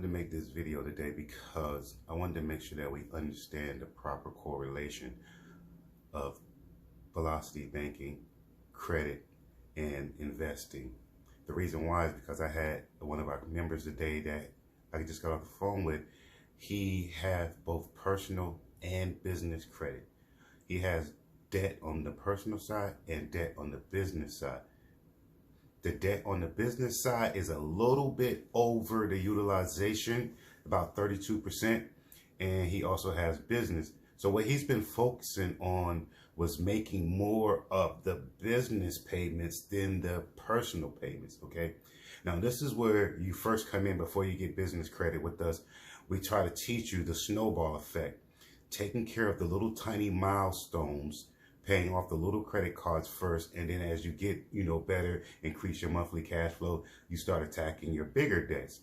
to make this video today because I wanted to make sure that we understand the proper correlation of velocity banking, credit, and investing. The reason why is because I had one of our members today that I just got off the phone with. He has both personal and business credit. He has debt on the personal side and debt on the business side. The debt on the business side is a little bit over the utilization, about 32%, and he also has business. So what he's been focusing on was making more of the business payments than the personal payments, okay? Now, this is where you first come in before you get business credit with us. We try to teach you the snowball effect, taking care of the little tiny milestones, paying off the little credit cards first, and then as you get, better, increase your monthly cash flow, you start attacking your bigger debts.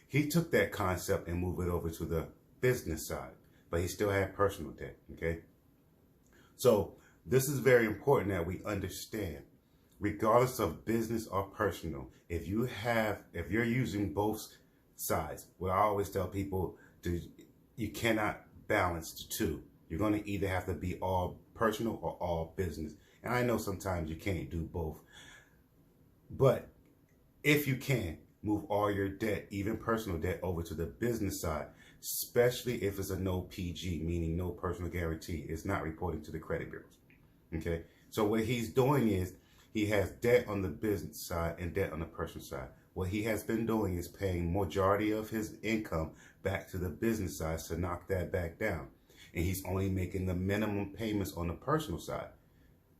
He took that concept and moved it over to the business side, but he still had personal debt, okay? So this is very important that we understand, regardless of business or personal, if you're using both sides, what I always tell people, you cannot balance the two. You're going to either have to be all personal or all business. And I know sometimes you can't do both. But if you can, move all your debt, even personal debt, over to the business side, especially if it's a no PG, meaning no personal guarantee. It's not reporting to the credit bureaus. Okay? So what he's doing is he has debt on the business side and debt on the personal side. What he has been doing is paying majority of his income back to the business side to knock that back down. And he's only making the minimum payments on the personal side.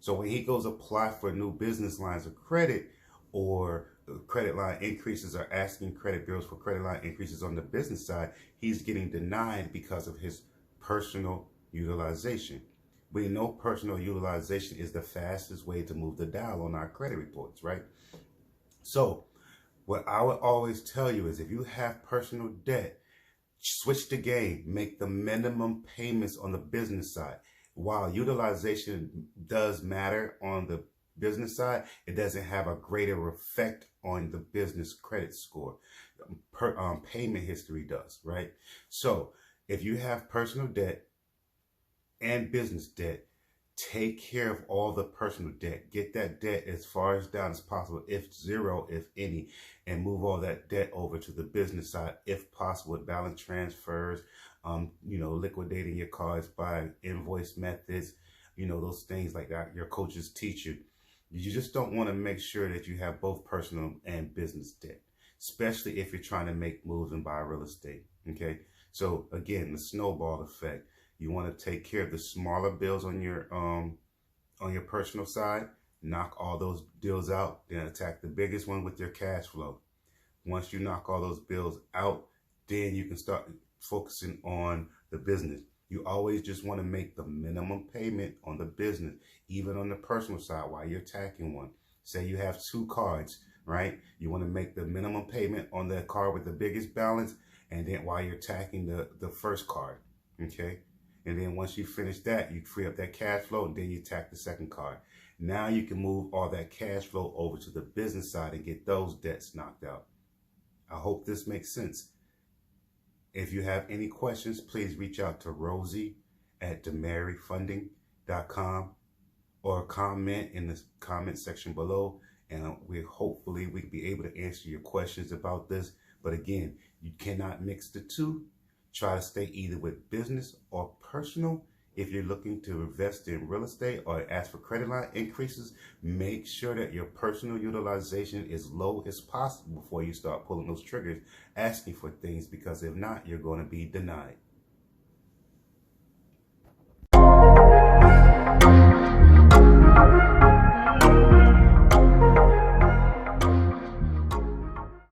So when he goes apply for new business lines of credit or credit line increases or asking credit bureaus for credit line increases on the business side, he's getting denied because of his personal utilization. We know personal utilization is the fastest way to move the dial on our credit reports, right? So what I would always tell you is if you have personal debt, switch the game, make the minimum payments on the business side. While utilization does matter on the business side, it doesn't have a greater effect on the business credit score. Payment history does, right? So if you have personal debt and business debt, take care of all the personal debt. Get that debt as far as down as possible, if zero, if any, and move all that debt over to the business side, if possible, with balance transfers, liquidating your cards by invoice methods, those things like that your coaches teach you. You just don't want to make sure that you have both personal and business debt, especially if you're trying to make moves and buy real estate, okay? So again, the snowball effect. You want to take care of the smaller bills on your personal side, knock all those deals out, then attack the biggest one with your cash flow. Once you knock all those bills out, then you can start focusing on the business. You always just want to make the minimum payment on the business, even on the personal side while you're attacking one. Say you have two cards, right? You want to make the minimum payment on the card with the biggest balance, and then while you're attacking the first card, okay? And then once you finish that, you free up that cash flow, and then you attack the second card. Now you can move all that cash flow over to the business side and get those debts knocked out. I hope this makes sense. If you have any questions, please reach out to Rosie at DeMaryFunding.com or comment in the comment section below, and hopefully we can be able to answer your questions about this. But again, you cannot mix the two. Try to stay either with business or personal. If you're looking to invest in real estate or ask for credit line increases, make sure that your personal utilization is low as possible before you start pulling those triggers, asking for things, because if not, you're going to be denied.